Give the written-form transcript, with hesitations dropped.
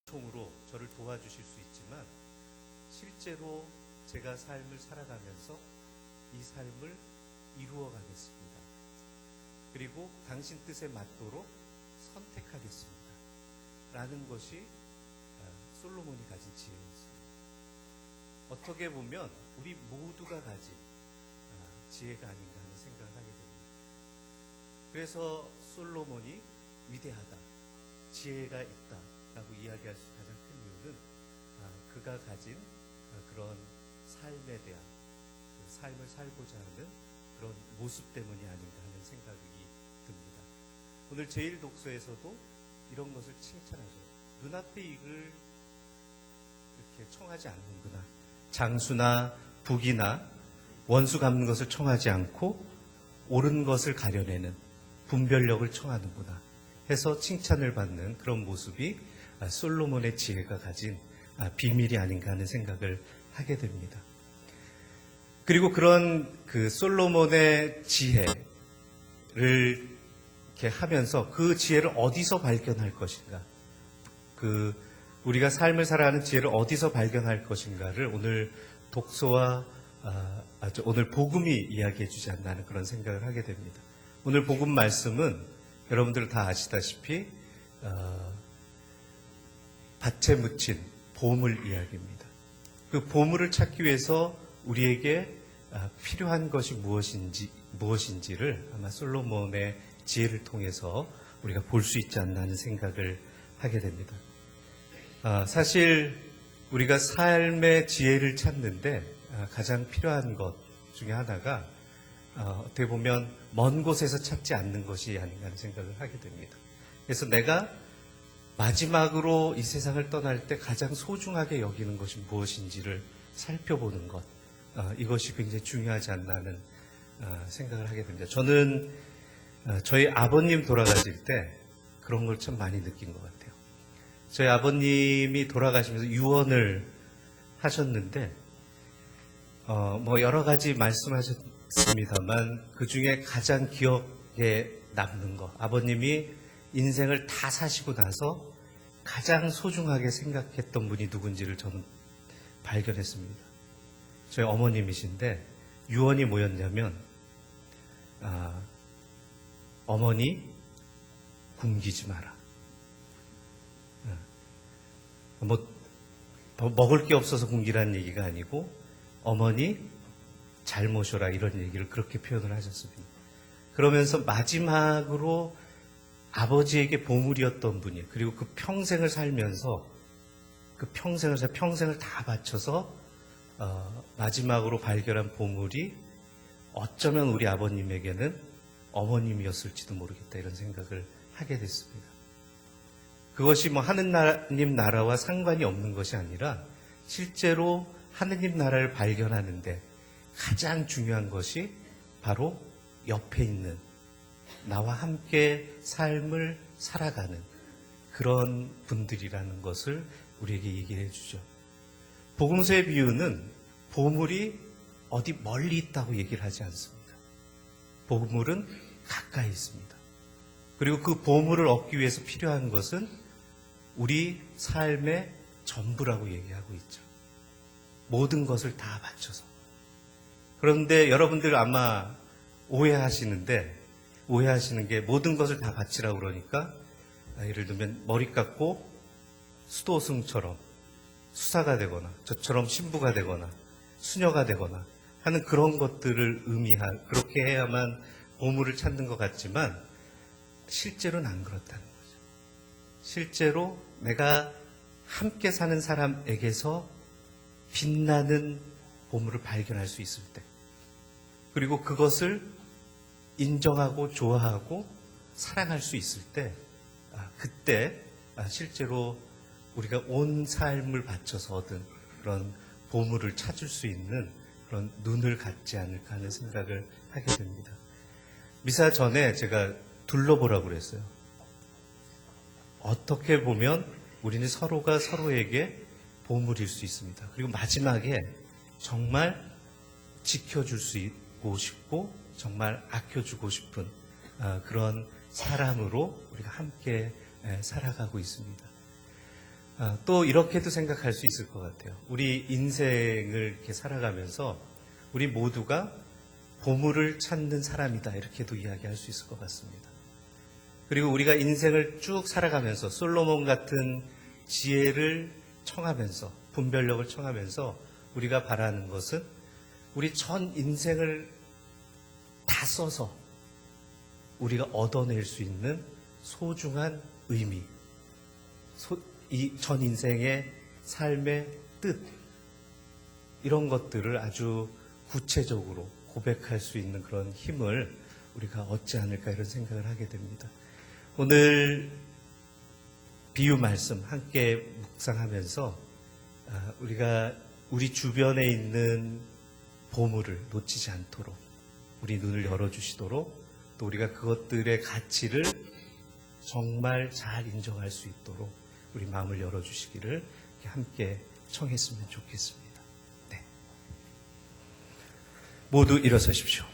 통으로 저를 도와주실 수 있지만 실제로 제가 삶을 살아가면서 이 삶을 이루어 가겠습니다. 그리고 당신 뜻에 맞도록 선택하겠습니다. 라는 것이 솔로몬이 가진 지혜였어요. 어떻게 보면 우리 모두가 가진 지혜가 아닌가 하는 생각을 하게 됩니다. 그래서 솔로몬이 위대하다, 지혜가 있다 라고 이야기할 수 가장 큰 이유는 그가 가진 그런 삶에 대한 삶을 살고자 하는 그런 모습 때문이 아닌가 하는 생각이 듭니다. 오늘 제1독서에서도 이런 것을 칭찬하죠. 눈앞의 이익을 이렇게 청하지 않는구나. 장수나 북이나 원수 갚는 것을 청하지 않고 옳은 것을 가려내는 분별력을 청하는구나 해서 칭찬을 받는 그런 모습이 솔로몬의 지혜가 가진 비밀이 아닌가 하는 생각을 하게 됩니다. 그리고 그런 그 솔로몬의 지혜를 이렇게 하면서 그 지혜를 어디서 발견할 것인가, 우리가 삶을 살아가는 지혜를 어디서 발견할 것인가를 오늘 독서와 오늘 복음이 이야기해 주지 않나 하는 그런 생각을 하게 됩니다. 오늘 복음 말씀은 여러분들 다 아시다시피 밭에 묻힌 보물 이야기입니다. 그 보물을 찾기 위해서 우리에게 필요한 것이 무엇인지를 아마 솔로몬의 지혜를 통해서 우리가 볼 수 있지 않나 하는 생각을 하게 됩니다. 사실 우리가 삶의 지혜를 찾는데 가장 필요한 것 중에 하나가 어떻게 보면 먼 곳에서 찾지 않는 것이 아닌가 하는 생각을 하게 됩니다. 그래서 내가 마지막으로 이 세상을 떠날 때 가장 소중하게 여기는 것이 무엇인지를 살펴보는 것, 이것이 굉장히 중요하지 않나 하는 생각을 하게 됩니다. 저는 저희 아버님 돌아가실 때 그런 걸 참 많이 느낀 것 같아요. 저희 아버님이 돌아가시면서 유언을 하셨는데 뭐 여러 가지 말씀하셨습니다만 그 중에 가장 기억에 남는 거, 아버님이 인생을 다 사시고 나서 가장 소중하게 생각했던 분이 누군지를 저는 발견했습니다. 저희 어머님이신데 유언이 뭐였냐면 어머니 굶기지 마라. 뭐 먹을 게 없어서 굶기라는 얘기가 아니고 어머니 잘 모셔라 이런 얘기를 그렇게 표현을 하셨습니다. 그러면서 마지막으로 아버지에게 보물이었던 분이, 그리고 그 평생을 살면서 평생을 다 바쳐서 마지막으로 발견한 보물이 어쩌면 우리 아버님에게는 어머님이었을지도 모르겠다 이런 생각을 하게 됐습니다. 그것이 뭐 하느님 나라와 상관이 없는 것이 아니라 실제로 하느님 나라를 발견하는데 가장 중요한 것이 바로 옆에 있는 나와 함께 삶을 살아가는 그런 분들이라는 것을 우리에게 얘기해 주죠. 복음서의 비유는 보물이 어디 멀리 있다고 얘기를 하지 않습니다. 보물은 가까이 있습니다. 그리고 그 보물을 얻기 위해서 필요한 것은 우리 삶의 전부라고 얘기하고 있죠. 모든 것을 다 바쳐서. 그런데 여러분들 아마 오해하시는 게 모든 것을 다 바치라고 그러니까 예를 들면 머리 깎고 수도승처럼 수사가 되거나 저처럼 신부가 되거나 수녀가 되거나 하는 그런 것들을 그렇게 해야만 보물을 찾는 것 같지만 실제로는 안 그렇다는 거죠. 실제로 내가 함께 사는 사람에게서 빛나는 보물을 발견할 수 있을 때, 그리고 그것을 인정하고 좋아하고 사랑할 수 있을 때, 그때 실제로 우리가 온 삶을 바쳐서 얻은 그런 보물을 찾을 수 있는 그런 눈을 갖지 않을까 하는 생각을 하게 됩니다. 미사 전에 제가 둘러보라고 그랬어요. 어떻게 보면 우리는 서로가 서로에게 보물일 수 있습니다. 그리고 마지막에 정말 지켜줄 수 있고 싶고 정말 아껴주고 싶은 그런 사람으로 우리가 함께 살아가고 있습니다. 또 이렇게도 생각할 수 있을 것 같아요. 우리 인생을 이렇게 살아가면서 우리 모두가 보물을 찾는 사람이다, 이렇게도 이야기할 수 있을 것 같습니다. 그리고 우리가 인생을 쭉 살아가면서 솔로몬 같은 지혜를 청하면서, 분별력을 청하면서 우리가 바라는 것은 우리 전 인생을 다 써서 우리가 얻어낼 수 있는 소중한 의미, 이 전 인생의 삶의 뜻, 이런 것들을 아주 구체적으로 고백할 수 있는 그런 힘을 우리가 얻지 않을까, 이런 생각을 하게 됩니다. 오늘 비유 말씀 함께 묵상하면서 우리가 우리 주변에 있는 보물을 놓치지 않도록 우리 눈을 열어주시도록, 또 우리가 그것들의 가치를 정말 잘 인정할 수 있도록 우리 마음을 열어주시기를 함께 청했으면 좋겠습니다. 네. 모두 일어서십시오.